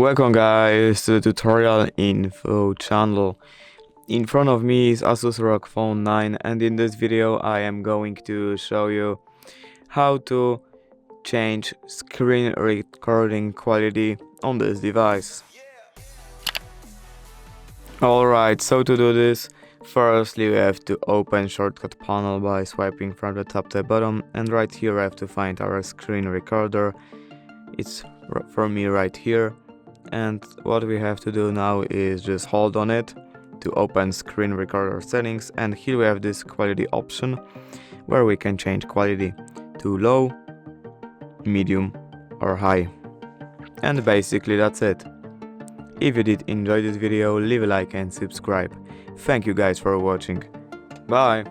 Welcome guys to the tutorial info channel. In front of me is ASUS ROG Phone 9, and in this video I am going to show you how to change screen recording quality on this device. Alright, so to do this, firstly we have to open shortcut panel by swiping from the top to the bottom, and right here I have to find our screen recorder. It's for me right here. And what we have to do now is just hold on it to open screen recorder settings, and here we have this quality option where we can change quality to low, medium or high. And basically that's it. If you did enjoy this video, leave a like and subscribe. Thank you guys for watching. Bye!